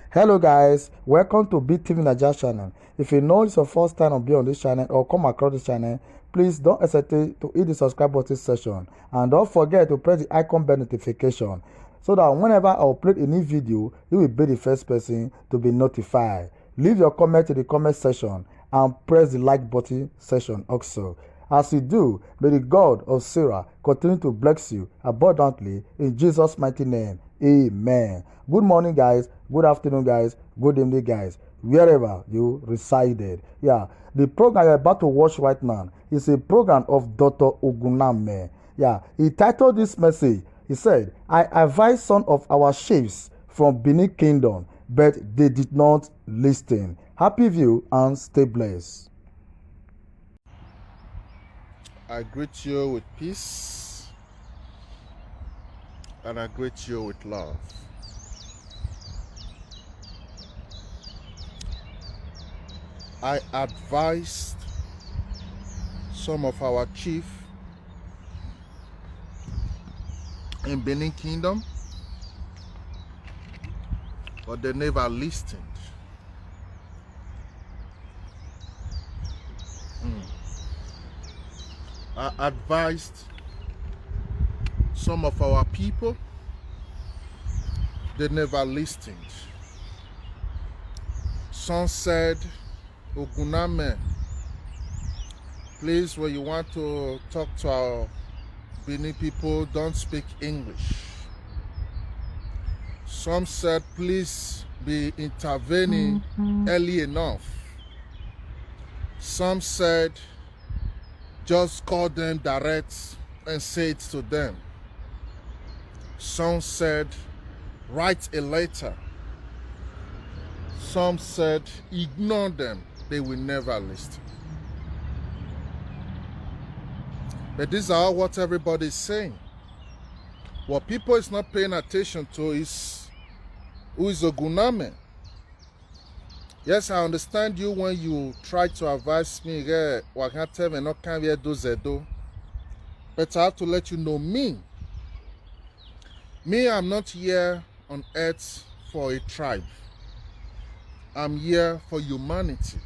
Hello guys, welcome to BTV Nigeria channel. If you know it's your first time on being on this channel or come across this channel, please don't hesitate to hit the subscribe button section and don't forget to press the icon bell notification so that whenever I upload a new video, you will be the first person to be notified. Leave your comment in the comment section and press the like button section also. As you do, may the God of Sarah continue to bless you abundantly in Jesus' mighty name. Amen. Good morning, guys. Good afternoon, guys. Good evening, guys. Wherever you resided. Yeah, the program you're about to watch right now is a program of DR.OGUNAME. Yeah, he titled this message. He said, I advised some of our chiefs from Benin Kingdom, but they did not listen. Happy view and stay blessed. I greet you with peace and I greet you with love. I advised some of our chief in Benin Kingdom, but they never listened. I advised some of our people, they never listened. Some said, Oguname, please, when you want to talk to our Benin people, don't speak English. Some said, please be intervening early enough. Some said, just call them direct and say it to them. Some said, write a letter. Some said, ignore them. They will never listen. But these are what everybody is saying. What people is not paying attention to is, who is Oguname? Yes, I understand you when you try to advise me, but I have to let you know me. Me, I'm not here on earth for a tribe. I'm here for humanity.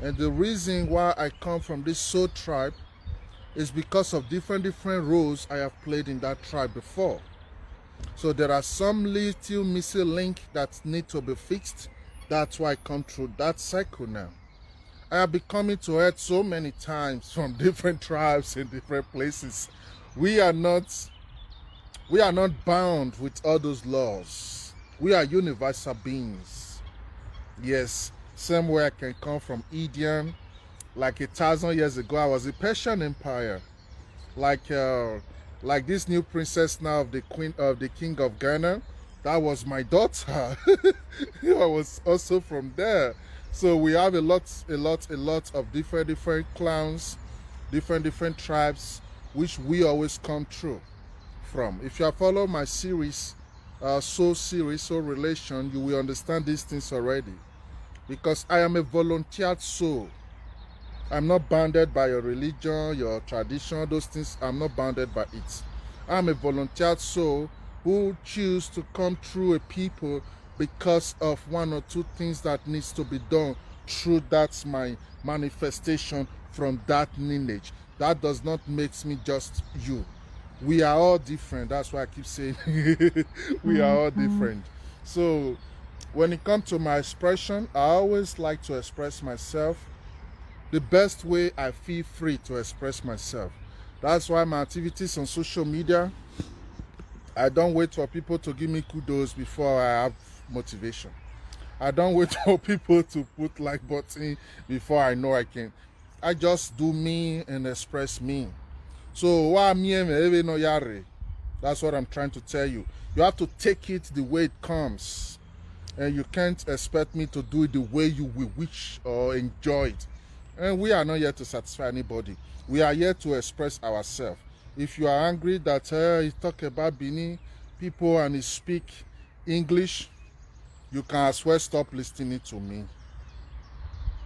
And the reason why I come from this soul tribe is because of different roles I have played in that tribe before. So there are some little missing link that need to be fixed. That's why I come through that cycle now. I have been coming to earth so many times from different tribes in different places. We are not bound with all those laws. We are universal beings. Yes, same way I can come from Eden. Like 1,000 years ago, I was a Persian Empire. Like this new princess now of the king of Ghana. That was my daughter. I was also from there. So we have a lot of different clans, different tribes, which we always come through from. If you have followed my series, Soul Relation, you will understand these things already. Because I am a volunteered soul. I'm not bounded by your religion, your tradition, those things. I'm not bounded by it. I'm a volunteered soul who choose to come through a people because of one or two things that needs to be done through that's my manifestation from that lineage. That does not make me just you. We are all different. That's why I keep saying we are all different. So when it comes to my expression, I always like to express myself the best way I feel free to express myself. That's why my activities on social media, I don't wait for people to give me kudos before I have motivation. I don't wait for people to put like button before I know I can. I just do me and express me. So that's what I'm trying to tell you. You have to take it the way it comes. And you can't expect me to do it the way you will wish or enjoy it. And we are not here to satisfy anybody. We are here to express ourselves. If you are angry that he talk about Benin people and he speak English, you can as well stop listening to me.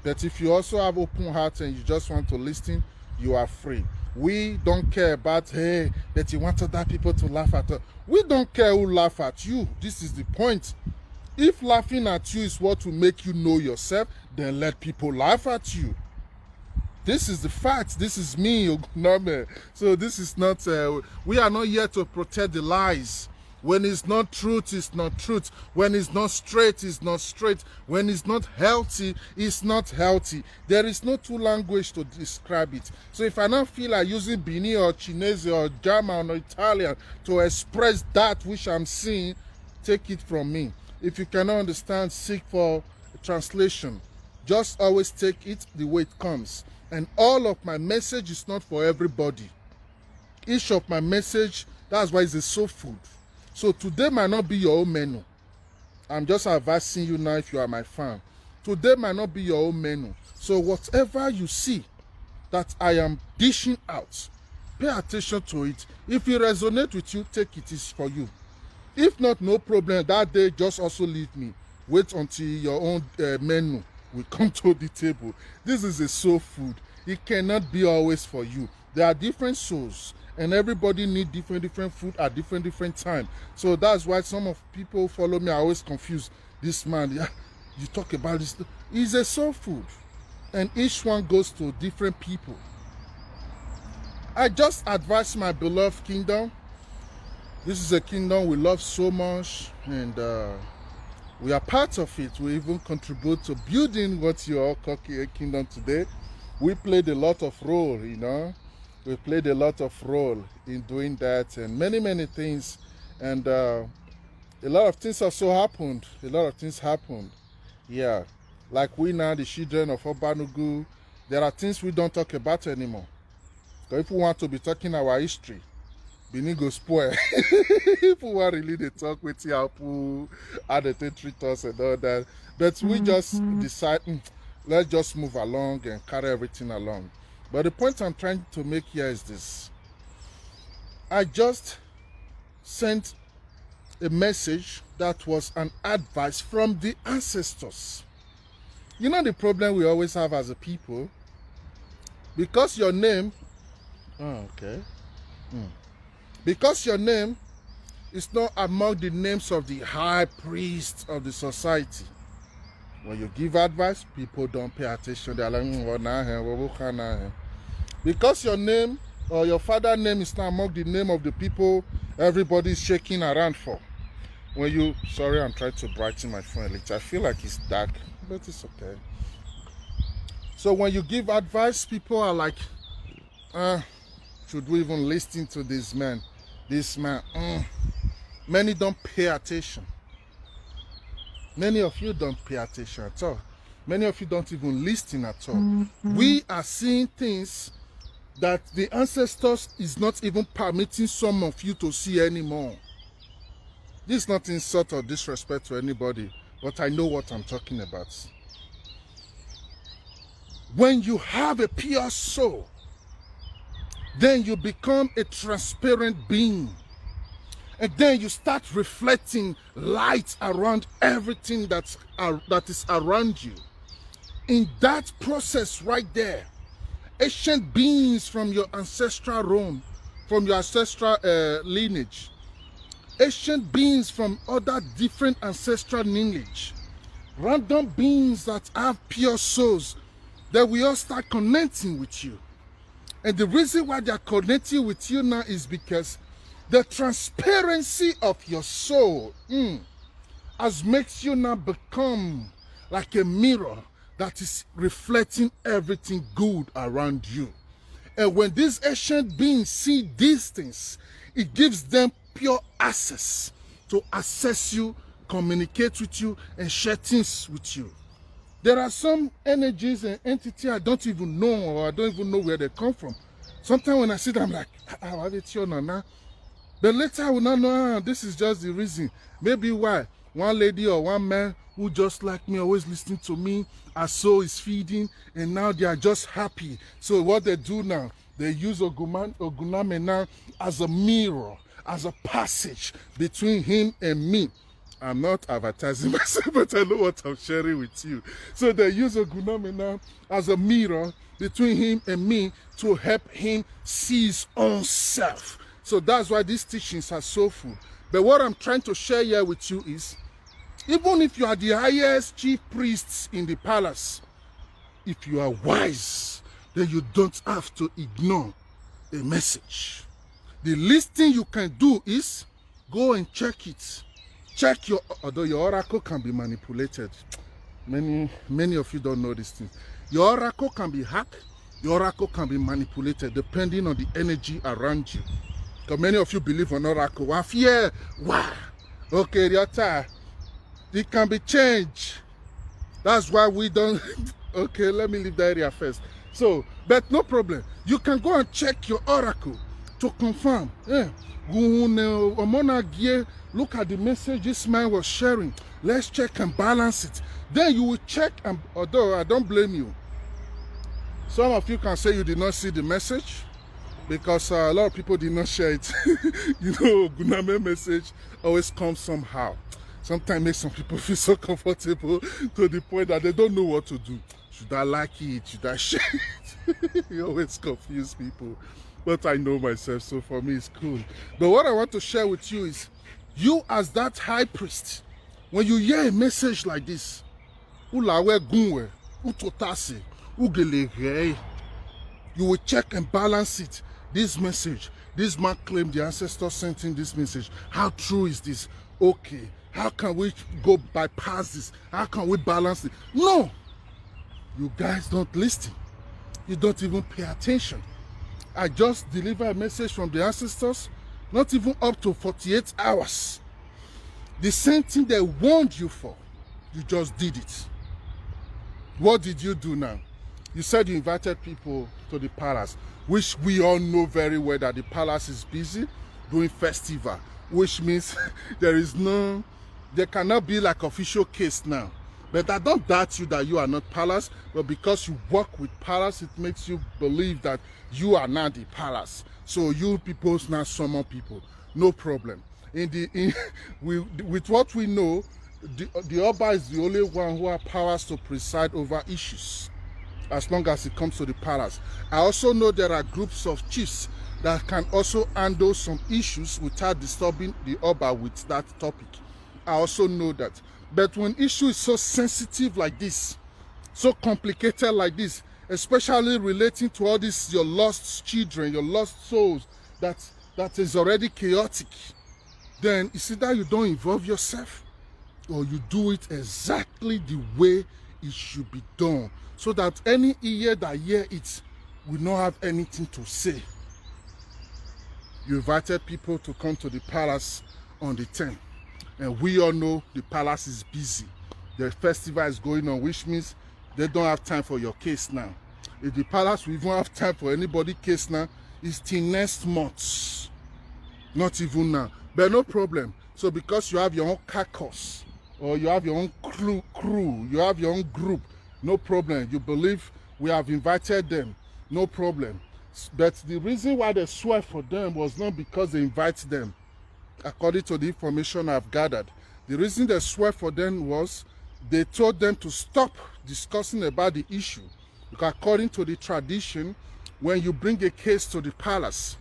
But if you also have open heart and you just want to listen, you are free. We don't care about, hey, that you want other people to laugh at us. We don't care who laugh at you. This is the point. If laughing at you is what will make you know yourself, then let people laugh at you. This is the fact. This is me, Oguname. So this is not, we are not here to protect the lies. When it's not truth, it's not truth. When it's not straight, it's not straight. When it's not healthy, it's not healthy. There is no two language to describe it. So if I don't feel like using Benin or Chinese or German or Italian to express that which I'm seeing, take it from me. If you cannot understand, seek for a translation. Just always take it the way it comes. And all of my message is not for everybody. Each of my message, that's why it's a soul food. So today might not be your own menu. I'm just advising you now if you are my fan. Today might not be your own menu. So whatever you see that I am dishing out, pay attention to it. If it resonates with you, take it is for you. If not, no problem. That day, just also leave me. Wait until your own menu will come to the table. This is a soul food. It cannot be always for you. There are different souls, and everybody need different food at different time. So that's why some of people follow me are always confused. This man, yeah, you talk about this. It's a soul food, and each one goes to different people. I just advise my beloved kingdom. This is a kingdom we love so much, and we are part of it. We even contribute to building what you all call a kingdom today. We played a lot of role, you know. We played a lot of role in doing that, and many things. And a lot of things also happened. A lot of things happened. Yeah. Like we now, the children of Obanugu, there are things we don't talk about anymore. Because if we want to be talking our history, Benin go spoil. If we want really to talk with Yapu, how they treat us and all that. But we just decide, let's just move along and carry everything along. But the point I'm trying to make here is this. I just sent a message that was an advice from the ancestors. You know the problem we always have as a people? Because your name, because your name is not among the names of the high priests of the society. When you give advice, people don't pay attention. They're like, because your name or your father's name is not among the name of the people everybody's shaking around for. When you, sorry, I'm trying to brighten my phone a little. I feel like it's dark, but it's okay. So when you give advice, people are like, should we even listen to this man? This man, Many don't pay attention. Many of you don't pay attention at all. Many of you don't even listen at all. We are seeing things that the ancestors is not even permitting some of you to see anymore. This is not insult or disrespect to anybody, but I know what I'm talking about. When you have a pure soul, then you become a transparent being. And then you start reflecting light around everything that is around you. In that process right there, ancient beings from your ancestral realm, from your ancestral lineage, ancient beings from other different ancestral lineage, random beings that have pure souls, that we all start connecting with you. And the reason why they are connecting with you now is because the transparency of your soul has makes you now become like a mirror that is reflecting everything good around you. And when these ancient beings see these things, it gives them pure access to access you, communicate with you, and share things with you. There are some energies and entities I don't even know, or I don't even know where they come from. Sometimes when I see them, I'm like, how have it here now? But later I will not know, this is just the reason. Maybe why one lady or one man who just like me, always listening to me, our soul is feeding, and now they are just happy. So what they do now, they use Oguname now as a mirror, as a passage between him and me. I'm not advertising myself, but I know what I'm sharing with you. So they use Oguname now as a mirror between him and me to help him see his own self. So that's why these teachings are so full. But what I'm trying to share here with you is, Even if you are the highest chief priests in the palace, if you are wise, then you don't have to ignore a message. The least thing you can do is go and check it. Check although your oracle can be manipulated. Many of you don't know these things. Your oracle can be hacked. Your oracle can be manipulated depending on the energy around you. Because many of you believe on oracle. Wow. Okay, it can be changed. That's why we don't. Okay, let me leave the area first. So, but no problem. You can go and check your oracle to confirm. Yeah. Look at the message this man was sharing. Let's check and balance it. Then you will check, and although I don't blame you, some of you can say you did not see the message because a lot of people did not share it. You know, Oguname message always comes somehow. Sometimes makes some people feel so comfortable to the point that they don't know what to do. Should I like it? Should I share it? You always confuse people. But I know myself, so for me it's cool. But what I want to share with you is, you as that high priest, when you hear a message like this, you will check and balance it. This message, this man claimed the ancestor sent him this message. How true is this? Okay, how can we go bypass this? How can we balance it? No, you guys don't listen. You don't even pay attention. I just delivered a message from the ancestors, not even up to 48 hours. The same thing they warned you for, you just did it. What did you do now? You said you invited people to the palace, which we all know very well that the palace is busy doing festival, which means there cannot be like official case now. But I don't doubt you that you are not palace, but because you work with palace, it makes you believe that you are not the palace. So you people now summon people, no problem. With what we know, the Oba is the only one who has powers to preside over issues, as long as it comes to the palace. I also know there are groups of chiefs that can also handle some issues without disturbing the Oba with that topic. I also know that. But when issue is so sensitive like this, so complicated like this, especially relating to all these your lost children, your lost souls, that is already chaotic, then it's either you don't involve yourself or you do it exactly the way it should be done, so that any ear that hear it will not have anything to say. You invited people to come to the palace on the 10th. And we all know the palace is busy. The festival is going on, which means they don't have time for your case now. If the palace will even have time for anybody's case now, it's till next month. Not even now. But no problem. So because you have your own caucus, or you have your own crew, you have your own group, no problem. You believe we have invited them, no problem. But the reason why they swear for them was not because they invite them. According to the information I've gathered, the reason they swear for them was they told them to stop discussing about the issue. Because according to the tradition, when you bring a case to the palace,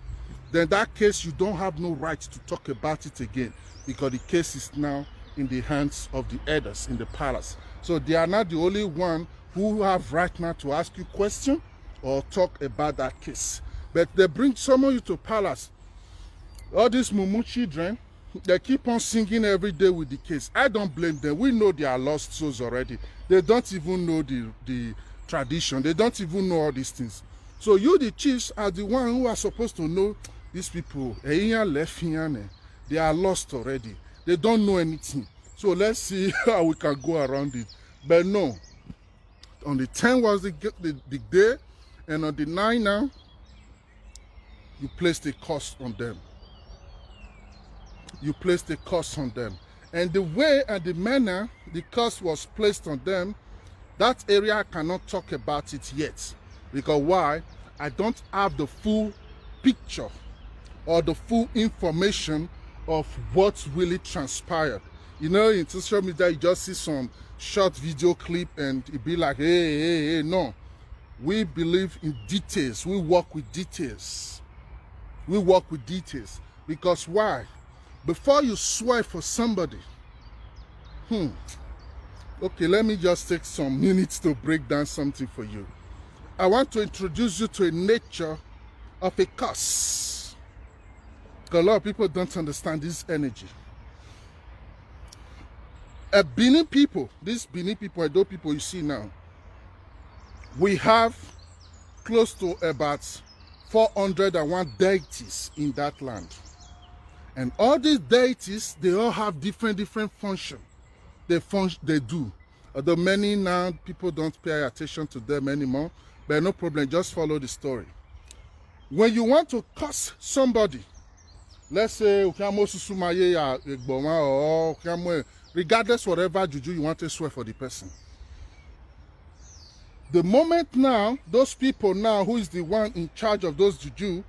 then that case you don't have no right to talk about it again, because the case is now in the hands of the elders in the palace. So they are not the only one who have right now to ask you question or talk about that case. But they bring someone you to palace. All these mumu children, they keep on singing every day with the case. I don't blame them. We know they are lost souls already. They don't even know the tradition. They don't even know all these things. So you, the chiefs, are the one who are supposed to know these people. They are lost already. They don't know anything. So let's see how we can go around it. But no, on the 10th was the day, and on the 9th now, you placed a curse on them. You placed a curse on them. And the way and the manner the curse was placed on them, that area I cannot talk about it yet. Because why? I don't have the full picture or the full information of what really transpired. You know, in social media, you just see some short video clip and it be like, hey, no. We believe in details. We work with details. We work with details. Because why? Before you swear for somebody, Okay, let me just take some minutes to break down something for you. I want to introduce you to a nature of a curse. Because a lot of people don't understand this energy. Benin people, these Benin people, Edo people you see now, we have close to about 401 deities in that land. And all these deities, they all have different function. They do. Although many now people don't pay attention to them anymore, but no problem, just follow the story. When you want to curse somebody, let's say or regardless whatever juju you want to swear for the person. The moment now, those people now who is the one in charge of those juju,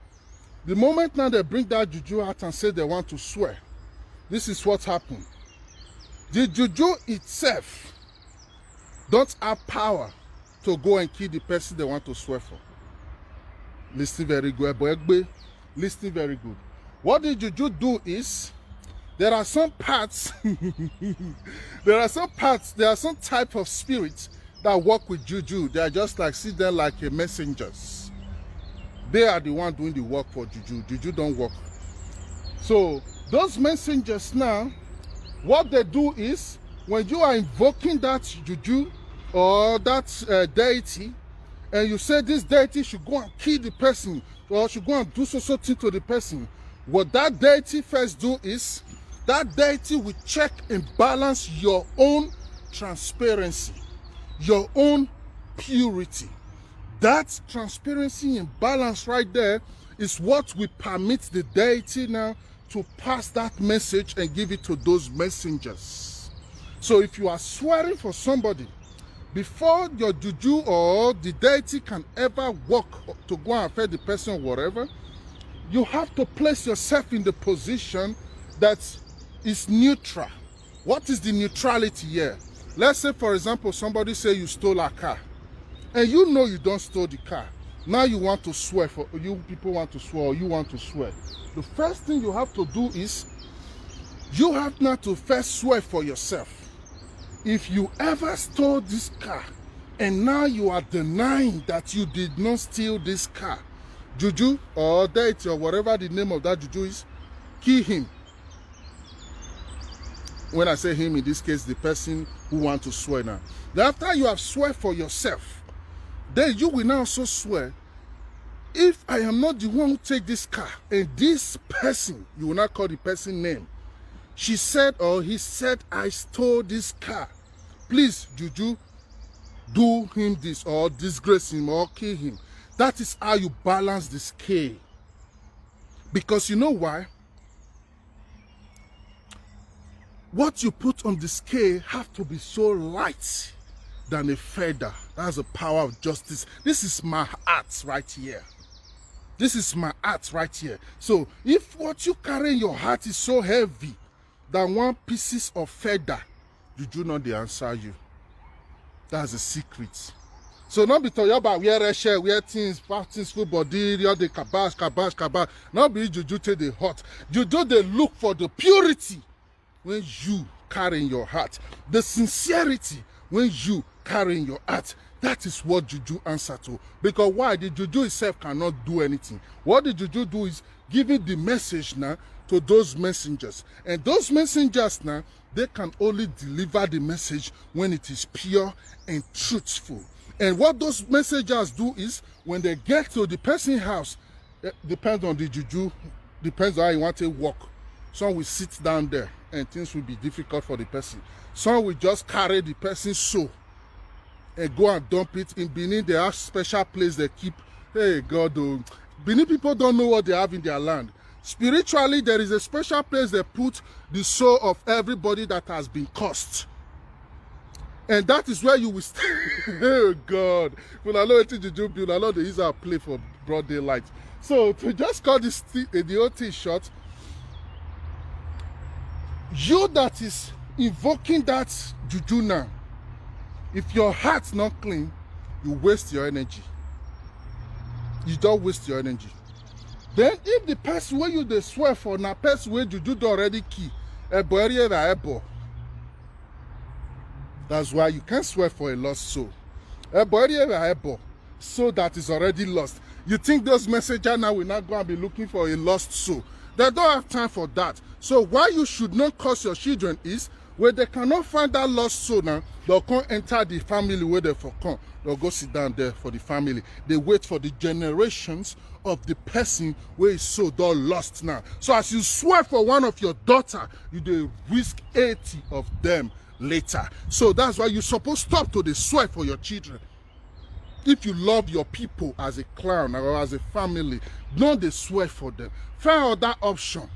the moment now they bring that juju out and say they want to swear, this is what happened. The juju itself don't have power to go and kill the person they want to swear for. Listen very good, boy. Listen very good. What the juju do is, there are some parts, there are some type of spirits that work with juju. They are just like, see them like a messengers. They are the one doing the work for juju. Juju don't work. So those messengers now, what they do is, when you are invoking that juju or that deity, and you say this deity should go and kill the person or should go and do something to the person, what that deity first do is, that deity will check and balance your own transparency, your own purity. That transparency and balance right there is what will permit the deity now to pass that message and give it to those messengers. So if you are swearing for somebody, before your juju or the deity can ever work to go and affect the person or whatever, you have to place yourself in the position that is neutral. What is the neutrality here? Let's say, for example, somebody say you stole a car, and you know you don't steal the car. Now you want to swear, for you people want to swear, or you want to swear. The first thing you have to do is, you have not to first swear for yourself. If you ever stole this car, and now you are denying that you did not steal this car, juju or deity or whatever the name of that juju is, kill him. When I say him, in this case, the person who wants to swear now. Then after you have swear for yourself, then you will now also swear, if I am not the one who take this car, and this person, you will not call the person name, she said or he said, I stole this car, please, juju, do him this, or disgrace him, or kill him. That is how you balance the scale. Because you know why? What you put on the scale have to be so light than a feather. That's the power of justice. This is my art right here. This is my art right here. So if what you carry in your heart is so heavy than one pieces of feather, you do not the answer you. That's the secret. So not be talking about wear things, full body, the kabash. Not be juju take the hot. Juju they look for the purity when you carry in your heart. The sincerity when you carry in your heart. That is what juju answer to. Because why? The juju itself cannot do anything. What the juju do is giving the message now to those messengers. And those messengers now, they can only deliver the message when it is pure and truthful. And what those messengers do is, when they get to the person's house, depends on the juju, depends on how you want to walk. Some will sit down there and things will be difficult for the person. Some will just carry the person's soul and go and dump it. In Benin, they have special place they keep. Hey God, oh. Benin people don't know what they have in their land. Spiritually, there is a special place they put the soul of everybody that has been cursed. And that is where you will stay. Oh God. When I know what to do, I know the Israel play for broad daylight. So to just call this the whole thing short, you that is invoking that juju now, if your heart's not clean, you waste your energy. You don't waste your energy. Then if the person where you they swear for, na person where juju do already key, ebo. That's why you can't swear for a lost soul. So that is already lost. You think those messengers now will not go and be looking for a lost soul? They don't have time for that. So why you should not curse your children is when they cannot find that lost soul now, they'll come enter the family where they for come. They'll go sit down there for the family. They wait for the generations of the person where is so done lost now. So as you swear for one of your daughter, you dey risk 80 of them later. So that's why you supposed stop to the swear for your children. If you love your people as a clan or as a family, don't they swear for them. Find other option.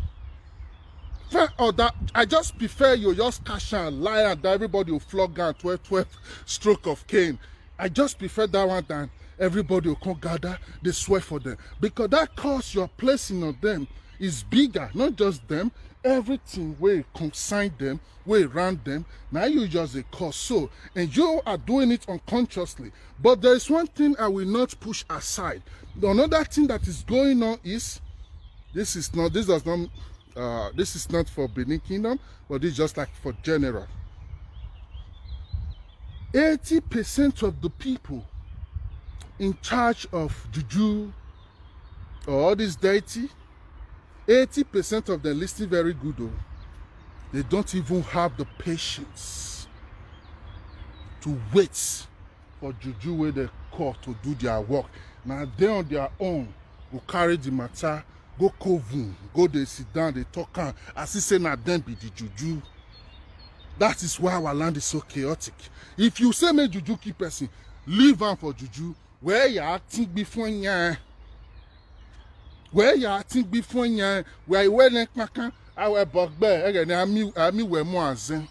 Find other. I just prefer you just cash and lie and everybody will flog down 12 stroke of cane. I just prefer that one than everybody will come gather, they swear for them. Because that cost you're placing on them is bigger, not just them. Everything where consign them, where around them, now you just a cause. So, and you are doing it unconsciously. But there is one thing I will not push aside. Another thing that is going on is, this is not for Benin Kingdom, but this is just like for general. 80% of the people in charge of juju or all this deity, 80% of them listen very good though. They don't even have the patience to wait for juju where they call to do their work. Now they on their own will carry the matter, go coven, go they sit down, they talk as if say na them be the juju. That is why our land is so chaotic. If you say me juju keep person, leave am for juju. Where you acting before ya? Where you acting before ya? Where you wear makan? I wear bugbear. Again, I me wear more zen.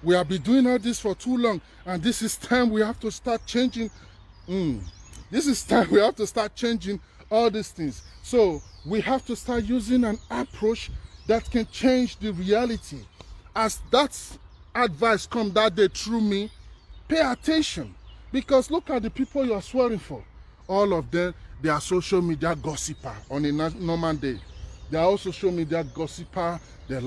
We have been doing all this for too long, and this is time we have to start changing. This is time we have to start changing all these things. So we have to start using an approach that can change the reality. As that advice come that day through me, pay attention. Because look at the people you are swearing for. All of them, they are social media gossiper on a normal day. They are also social media gossiper. They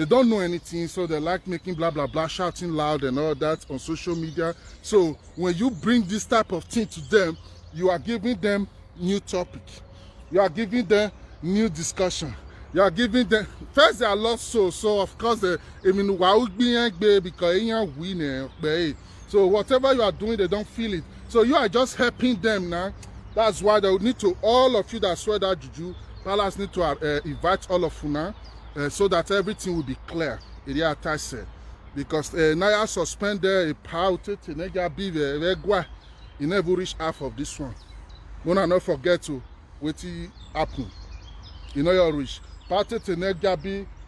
don't know anything, so they like making blah, blah, blah, shouting loud and all that on social media. So when you bring this type of thing to them, you are giving them new topic. You are giving them new discussion. You are giving them, first they are lost souls, so of course, because so whatever you are doing, they don't feel it. So you are just helping them now. That's why they would need to, all of you that swear that juju, Palace need to invite all of you now so that everything will be clear. Because now suspended a pouted, you never reach half of this one. Don't not forget to what happen. You know your reach. Pouted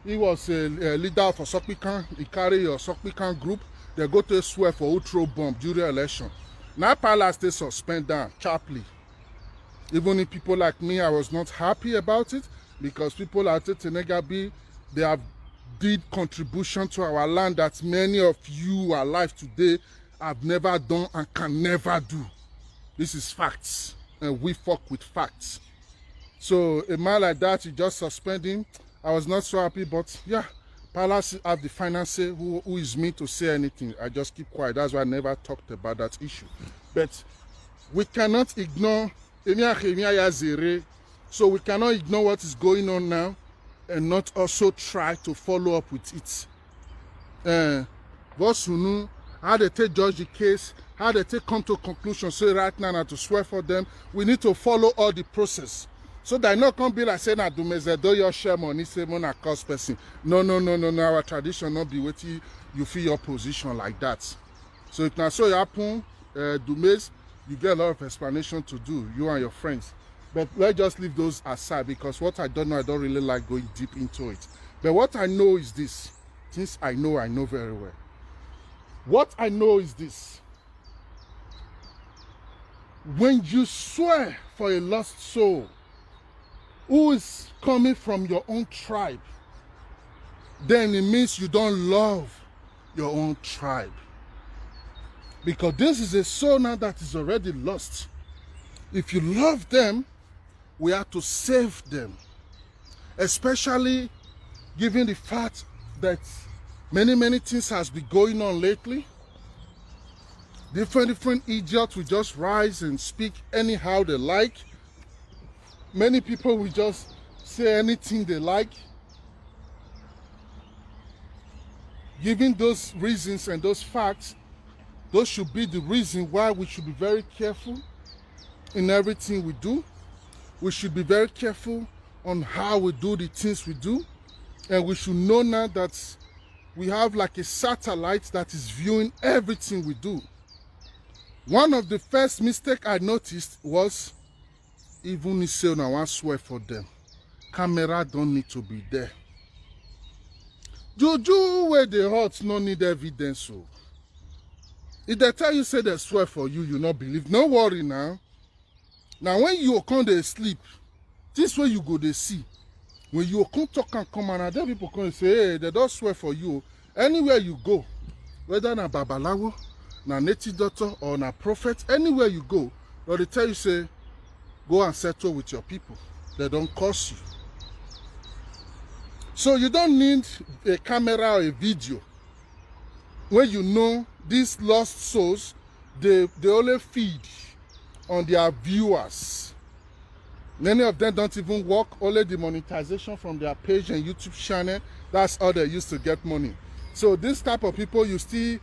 he was a leader for Sokpikan. He carried your Sokpikan group. They go to swear for outro bomb during election. Now Palace they suspend down sharply. Even if people like me, I was not happy about it because people at Tenegabi, they have did contribution to our land that many of you alive today have never done and can never do. This is facts, and we fuck with facts. So a man like that, you just suspend him. I was not so happy, but yeah. Palace have the final say. Who is me to say anything? I just keep quiet. That's why I never talked about that issue. But we cannot ignore. So we cannot ignore what is going on now and not also try to follow up with it. How they take judge the case, how they take come to conclusion. So right now to swear for them, we need to follow all the process. So that not can be like saying that do your share money, say money cost person. No. Our tradition not be waiting you feel your position like that. So if now so you happen, Dumez, you get a lot of explanation to do, you and your friends. But let's just leave those aside because what I don't know, I don't really like going deep into it. But what I know is this. Since I know very well. What I know is this. When you swear for a lost soul, who is coming from your own tribe, then it means you don't love your own tribe. Because this is a soul now that is already lost. If you love them, we have to save them. Especially given the fact that Many things has been going on lately. Different idiots will just rise and speak anyhow they like. Many people will just say anything they like. Given those reasons and those facts, those should be the reason why we should be very careful in everything we do. We should be very careful on how we do the things we do. And we should know now that we have like a satellite that is viewing everything we do. One of the first mistakes I noticed was, even if say I want to swear for them, camera don't need to be there. Juju where the hot no need evidence. So if they tell you say they swear for you, you not believe. No worry now. Now when you come to sleep, this way you go to see. When you come talk and come and other people come and say, hey, they don't swear for you. Anywhere you go, whether na babalawo, na native doctor or na prophet, anywhere you go, or they tell you say, go and settle with your people. They don't curse you. So you don't need a camera or a video. When you know these lost souls, they only feed on their viewers. Many of them don't even work, only the monetization from their page and YouTube channel. That's all they use to get money. So this type of people, you still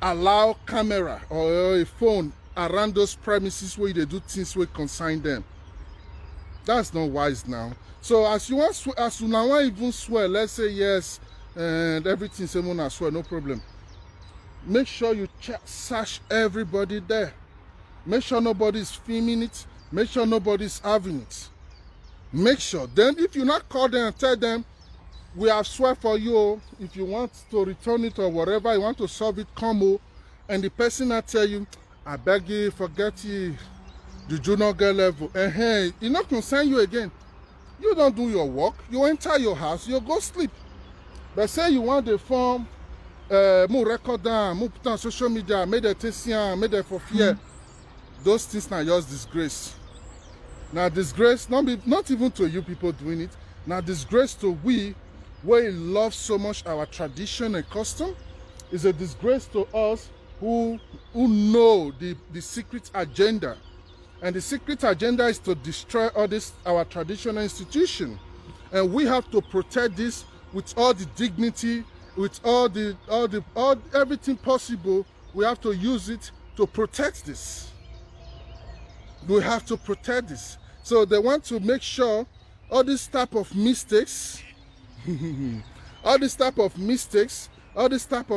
allow camera or a phone around those premises where they do things where consign them. That's not wise now. So as you now even swear, let's say yes, and everything say I swear, no problem. Make sure you search everybody there. Make sure nobody's filming it. Make sure nobody's having it. Make sure. Then if you not call them and tell them, we have swear for you, if you want to return it or whatever, you want to solve it, come. And the person that tell you, I beg you, forget you, did you not get level? And hey, it not concern you again. You don't do your work. You enter your house, you go sleep. But say you want the form, more record down, more put on social media, make the testing, make the for fear. Those things now just disgrace. Now disgrace, not even to you people doing it. Now disgrace to we, where love so much our tradition and custom, is a disgrace to us who know the secret agenda. And the secret agenda is to destroy all this, our traditional institution. And we have to protect this with all the dignity, with all everything possible. We have to use it to protect this. We have to protect this. So they want to make sure all this type of mistakes, all this type of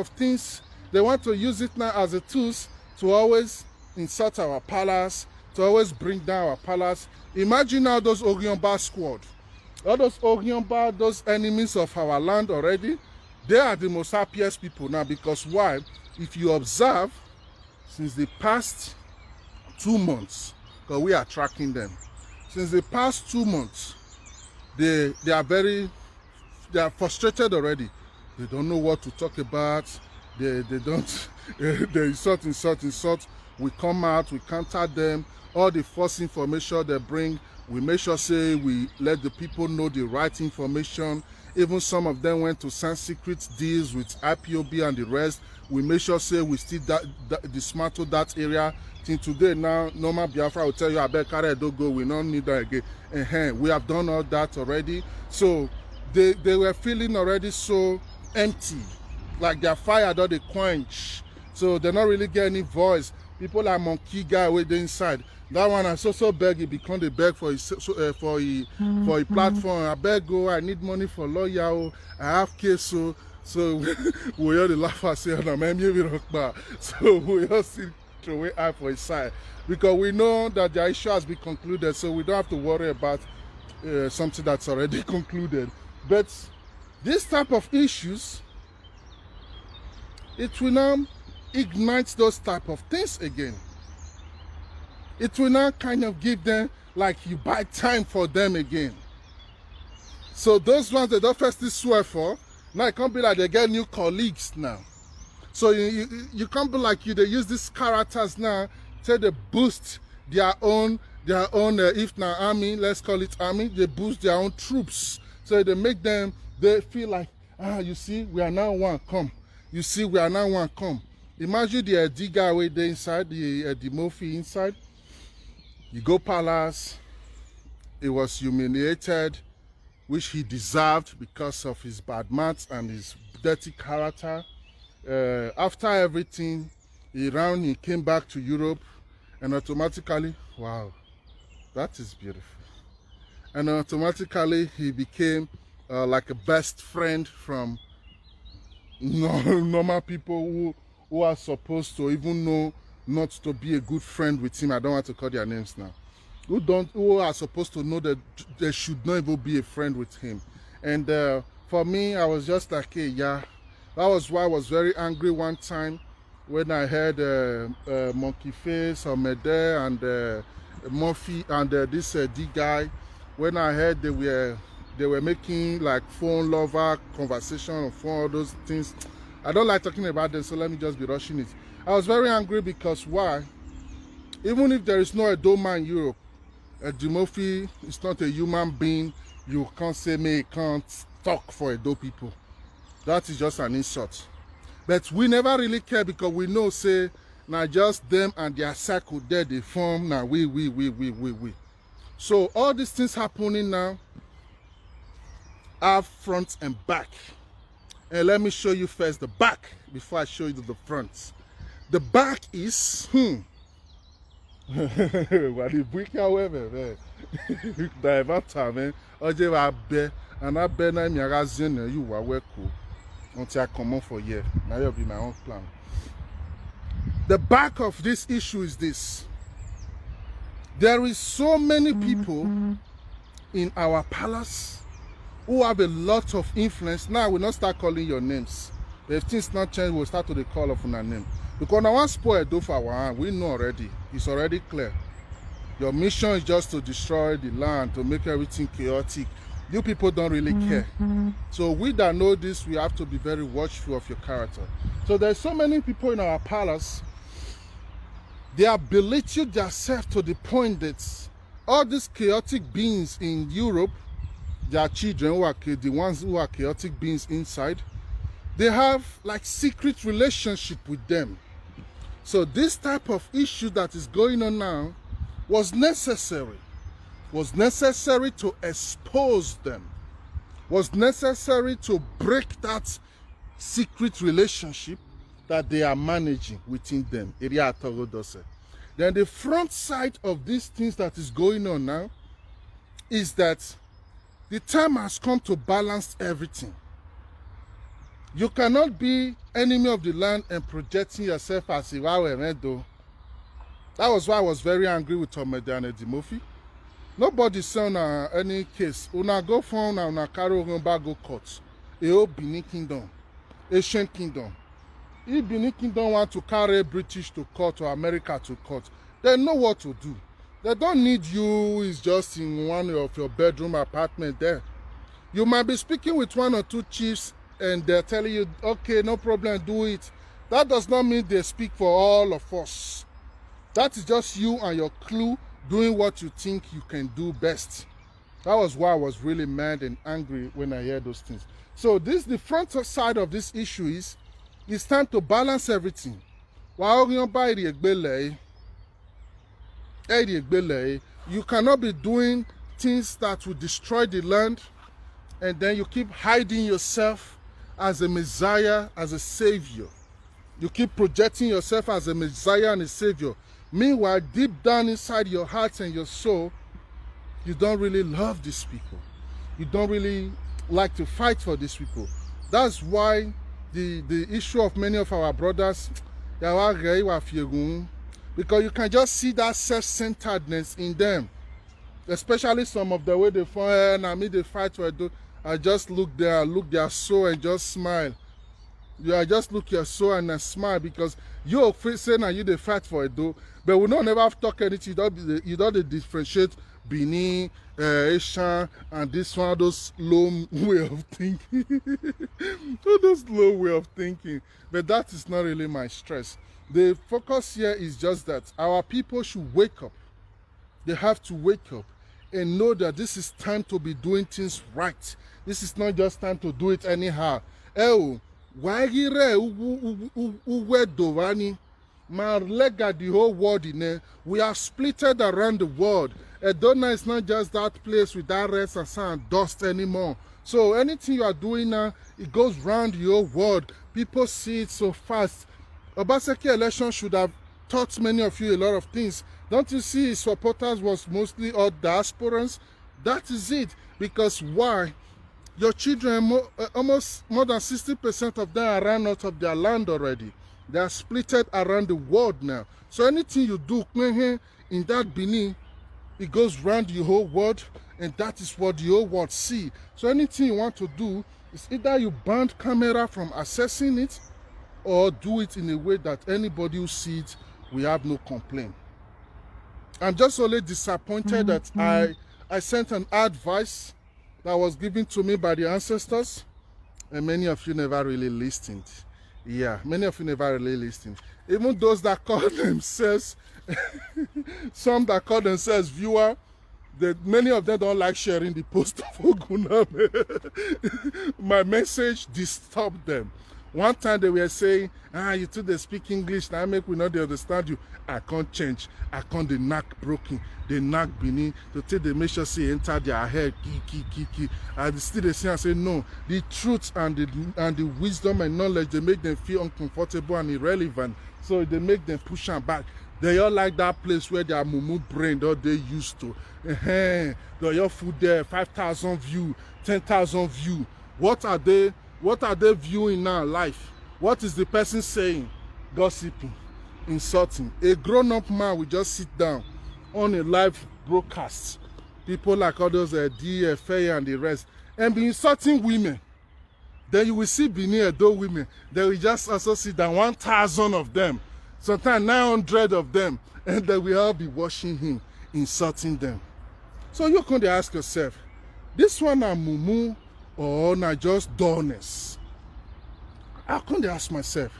things, they want to use it now as a tool to always insult our palace, to always bring down our palace. Imagine now those Ogiomba squad. All those Ogiomba, those enemies of our land already, they are the most happiest people now. Because why? If you observe, since the past 2 months, because we are tracking them, since the past 2 months, they are frustrated already. They don't know what to talk about. They don't, they insult. We come out, we counter them. All the false information they bring, we make sure say we let the people know the right information. Even some of them went to sign secret deals with IPOB and the rest. We make sure say we still dismantle that area. Till today now, normal Biafra will tell you, I bet carry don't go, we don't need that again. We have done all that already. So they were feeling already so empty, like their fire don't they quench. So they're not really getting any voice. People like Monkey Guy with the inside. That one I so beg, he become the beg for his platform. I beg go, I need money for lawyer, I have case so we all the laugh and say, no man, so we all see throw away eye for his side. Because we know that the issue has been concluded, so we don't have to worry about something that's already concluded. But this type of issues, it will now ignite those type of things again. It will now kind of give them, like you buy time for them again. So those ones that don't first swear for, now it can't be like they get new colleagues now. So you can't be like they use these characters now, say they boost their own if now army, let's call it army, they boost their own troops. So they make them, they feel like, You see, we are now one, come. You see, we are now one, come. Imagine the digger way there inside, the Murphy inside. You go palace, he was humiliated, which he deserved because of his bad maths and his dirty character. After everything, he came back to Europe, and automatically, wow, that is beautiful. And automatically, he became like a best friend from normal people who are supposed to even know not to be a good friend with him. I don't want to call their names now. Who are supposed to know that they should not even be a friend with him. And for me, I was just like, hey, yeah. That was why I was very angry one time when I heard Monkey Face, Omede, and Murphy, and this D guy. When I heard they were making like phone lover conversation on phone, all those things. I don't like talking about them, so let me just be rushing it. I was very angry because why? Even if there is no Edoma in Europe, Murphy is not a human being. You can't say me, he can't talk for Edo people. That is just an insult. But we never really care because we know, say, now just them and their circle there, they form, now we. So all these things happening now are front and back. And let me show you first the back before I show you the front. The back is, what the brick, however, man. And I bet I'm you were well cool until I come on for a year. Now you'll be my own plan. The back of this issue is this. There is so many people in our palace who have a lot of influence. Now we'll not start calling your names. If things not change, we'll start to the call of a name. Because now one spoil do for our hand, we know already. It's already clear. Your mission is just to destroy the land, to make everything chaotic. You people don't really care. So we that know this, we have to be very watchful of your character. So there's so many people in our palace, they have belittled themselves to the point that all these chaotic beings in Europe, their children who are the ones who are chaotic beings inside, they have like secret relationship with them. So this type of issue that is going on now was necessary to expose them, was necessary to break that secret relationship that they are managing within them. Then the front side of these things that is going on now is that the time has come to balance everything. You cannot be enemy of the land and projecting yourself as Iwawe. That was why I was very angry with Omede and Edimofi. Nobody said on any case. Una go for una carry back go court. A whole Benin kingdom, Asian kingdom. If Benin kingdom want to carry British to court or America to court, they know what to do. They don't need you who is just in one of your bedroom apartment there. You might be speaking with one or two chiefs and they're telling you, okay, no problem, do it. That does not mean they speak for all of us. That is just you and your crew doing what you think you can do best. That was why I was really mad and angry when I heard those things. So the front side of this issue is, it's time to balance everything. You cannot be doing things that will destroy the land and then you keep hiding yourself as a Messiah, as a Savior. You keep projecting yourself as a Messiah and a Savior. Meanwhile, deep down inside your heart and your soul, you don't really love these people. You don't really like to fight for these people. That's why the issue of many of our brothers, because you can just see that self-centeredness in them. Especially some of the way they fight, and they fight for it. I just look their soul and just smile. I just look your soul and I smile because you're saying that you they fight for it though, but we don't never talk anything. You don't differentiate Benin, Asian, and this one, those low way of thinking. Those low way of thinking. But that is not really my stress. The focus here is just that our people should wake up. They have to wake up. and know that this is time to be doing things right. This is not just time to do it anyhow. Wagire uwedovani. Lega the whole world in there. We are splitted around the world. Edona is not just that place with that rest and sand and dust anymore. So anything you are doing now, it goes round your world. People see it so fast. Obaseki election should have taught many of you a lot of things. Don't you see his supporters was mostly all diasporans? That is it. Because why? Your children, almost more than 60% of them are run out of their land already. They are splitted around the world now. So anything you do in that Benin, it goes round the whole world, and that is what the whole world see. So anything you want to do is either you ban camera from accessing it, or do it in a way that anybody who sees it will have no complaint. I'm just only disappointed that I sent an advice that was given to me by the ancestors, and many of you never really listened. Yeah, many of you never really listened. Even those that call themselves, some that call themselves viewer, many of them don't like sharing the post of Oguname. My message disturbed them. One time they were saying, you two they speak English, now make we not they understand you. I can't change. I can't the knack broken. The knack Benin to take the make sure say enter their head. Ki. And still they say and say no. The truth and the wisdom and knowledge they make them feel uncomfortable and irrelevant. So they make them push them back. They all like that place where their mumu brain that they used to. Your food there, 5,000 view, 10,000 view. What are they viewing now? Life. What is the person saying? Gossiping, insulting. A grown-up man will just sit down on a live broadcast. People like all those DFA and the rest, and be insulting women. Then you will see Benin those women. They will just also sit down 1,000 of them, sometimes 900 of them, and they will all be watching him, insulting them. So you can ask yourself, this one are mumu or not just dullness? How can they ask myself?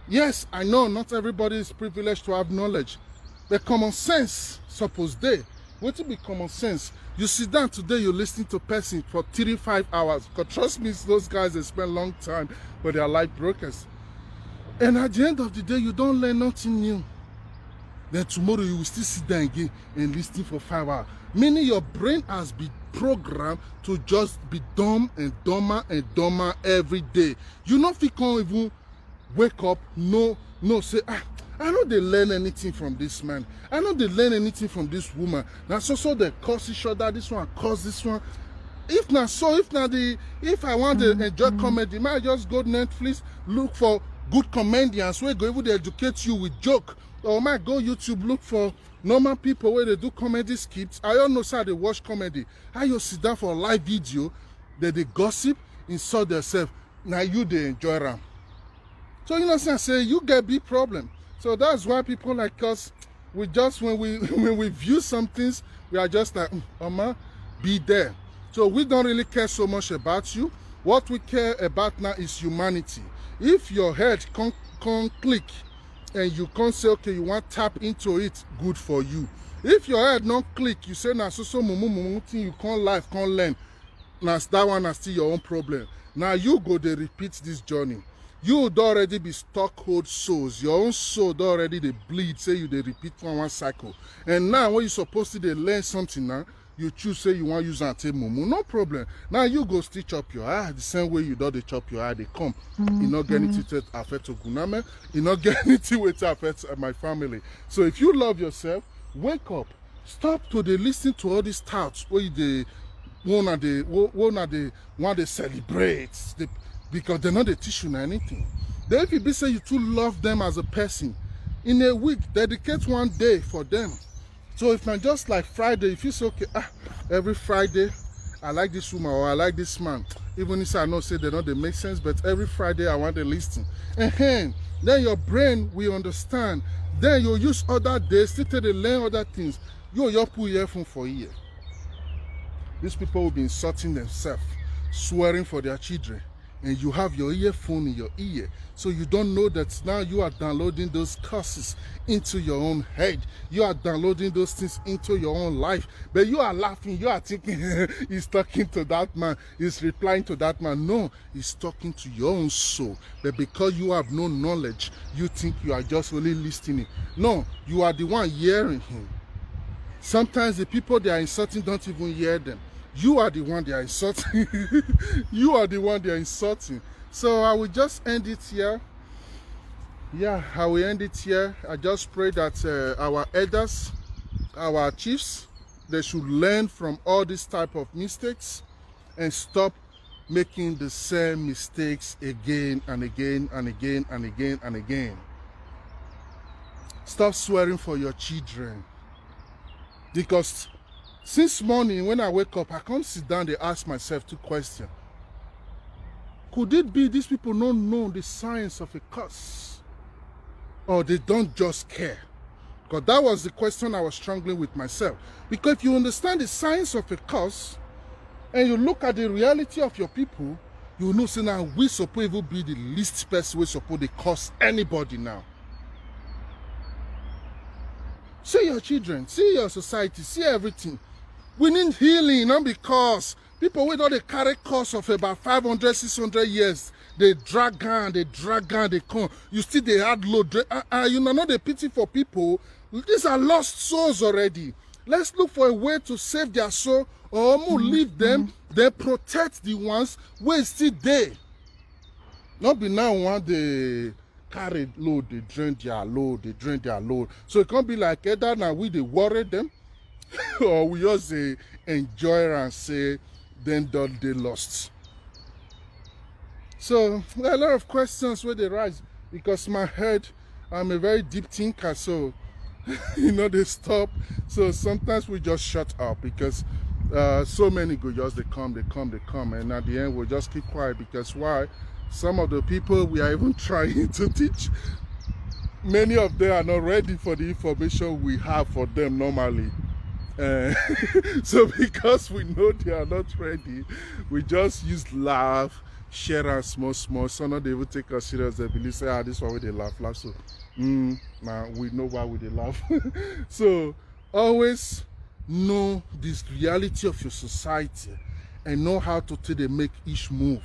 Yes, I know not everybody is privileged to have knowledge, but common sense suppose they. What to be common sense? You sit down today, you listen to person for 35 hours. Because trust me, those guys they spend long time, but they are like brokers. And at the end of the day, you don't learn nothing new. Then tomorrow you will still sit down again and listen for 5 hours. Meaning your brain has been programmed to just be dumb and dumber every day. You not feel can't even wake up, no, say, I know they learn anything from this man. I know they learn anything from this woman. Now so they curse each other, this one curse this one. If I want to enjoy comedy, might just go to Netflix, look for good comedians where go able to educate you with joke. Or might go YouTube, look for normal people where they do comedy skits. I don't know how they watch comedy. How you sit down for a live video, that they gossip, insult themselves. Now you they enjoy them. So you know what I'm saying? You get big problem. So that's why people like us, we just when we view some things, we are just like, be there. So we don't really care so much about you. What we care about now is humanity. If your head can't click and you can't say, okay, you want to tap into it, good for you. If your head not click, you say, nah, so mumu thing you can't life, can't learn. Now that one is still your own problem. Now you go to repeat this journey. You would already be stuck hold souls. Your own soul already they bleed, say you they repeat one cycle. And now when you supposed to they learn something now, you choose say you want to use and take mumu, no problem. Now you go stitch up your eye the same way you do they chop your eye, they come. You not get anything to affect Oguname, you not get anything to affect my family. So if you love yourself, wake up. Stop to they listen to all these touts where they want to celebrate. Because they're not the teach you anything. Then if you be say you too love them as a person, in a week, dedicate one day for them. So if not just like Friday, if you say, okay, every Friday, I like this woman or I like this man, even if I know say they make sense, but every Friday I want to listen. And then your brain will understand. Then you'll use other days to learn other things. You'll put earphone for a year. These people will be insulting themselves, swearing for their children, and you have your earphone in your ear, so you don't know that now you are downloading those curses into your own head. You are downloading those things into your own life, but you are laughing, you are thinking he's talking to that man, he's replying to that man. No, he's talking to your own soul, but because you have no knowledge, you think you are just only listening. No, you are the one hearing him. Sometimes the people they are insulting don't even hear them. You are the one they are insulting. You are the one they are insulting. So I will just end it here. Yeah, I will end it here. I just pray that our elders, our chiefs, they should learn from all these type of mistakes and stop making the same mistakes again and again and again and again and again. Stop swearing for your children. Because since morning when I wake up, I can't sit down and ask myself two questions. Could it be these people don't know the science of a curse? Or they don't just care? Because that was the question I was struggling with myself. Because if you understand the science of a curse, and you look at the reality of your people, you know, say now we supposed to be the least person we supposed to curse anybody now. See your children, see your society, see everything. We need healing, not because people with all the carry course of about 500, 600 years, they drag on, they come. You see they had load. You know, not the pity for people. These are lost souls already. Let's look for a way to save their soul or leave them. They protect the ones where still there. Not be now one they carry load, they drain their load, So it can't be like either now we they worry them or we just enjoy and say then don't they lost. So there are a lot of questions where they rise because my head, I'm a very deep thinker, so you know they stop. So sometimes we just shut up because so many go just they come, and at the end we'll just keep quiet because why? Some of the people we are even trying to teach, many of them are not ready for the information we have for them normally. So because we know they are not ready, we just use laugh, share and small. So now they will take us serious. They believe say, this is why they laugh. So now we know why we they laugh. So always know this reality of your society and know how to take and make each move.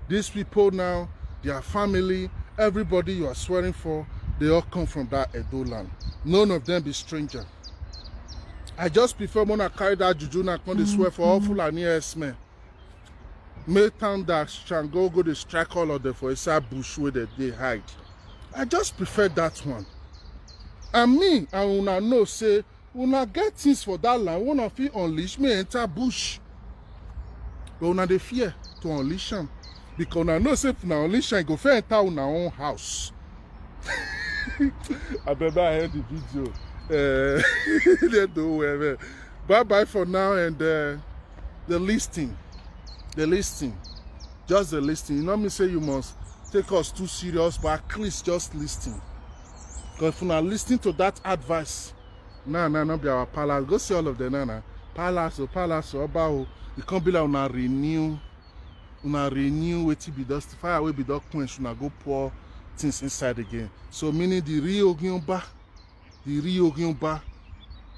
These people now, their family, everybody you are swearing for, they all come from that Edo land. None of them be stranger. I just prefer when I carry that juju and come to swear for all Fulani S-men. Make time that Shango go to strike all of them for inside bush where they hide. I just prefer that one. And me, I wanna know, say, wanna get things for that land, wanna feel unleash me enter bush. But una dey fear to unleash them. Because una know say if una unleash them, go fair enter una own house. I remember I heard the video. They do well. Bye for now and the listing. Just the listing. You know me say you must take us too serious, but at least just listing. Because if una listening to that advice, not be our palace. Go see all of them now. Palace, Oba. It can't be like una renew wetin be dust fire will be done quench, una go pour things inside again. So meaning the real Ogunba,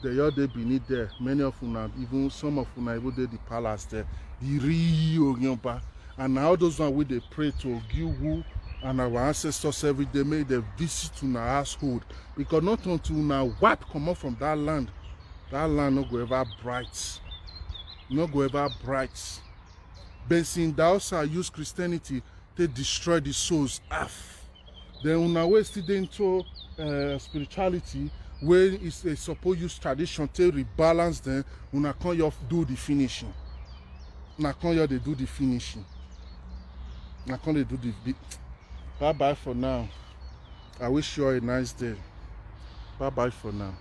they all they beneath there. Many of una, even some of una even did the palace there. The real Ogunba. And now those ones where they pray to Ogiwu and our ancestors every day, make they visit to our household. Because not until una wipe come up from that land no go ever bright. But since they also use Christianity to destroy the souls half. Then una way still into spirituality where it's a supposed use tradition to rebalance them, una can't do the finishing. Una can't do the finishing. Una can't do the bye for now. I wish you all a nice day. Bye for now.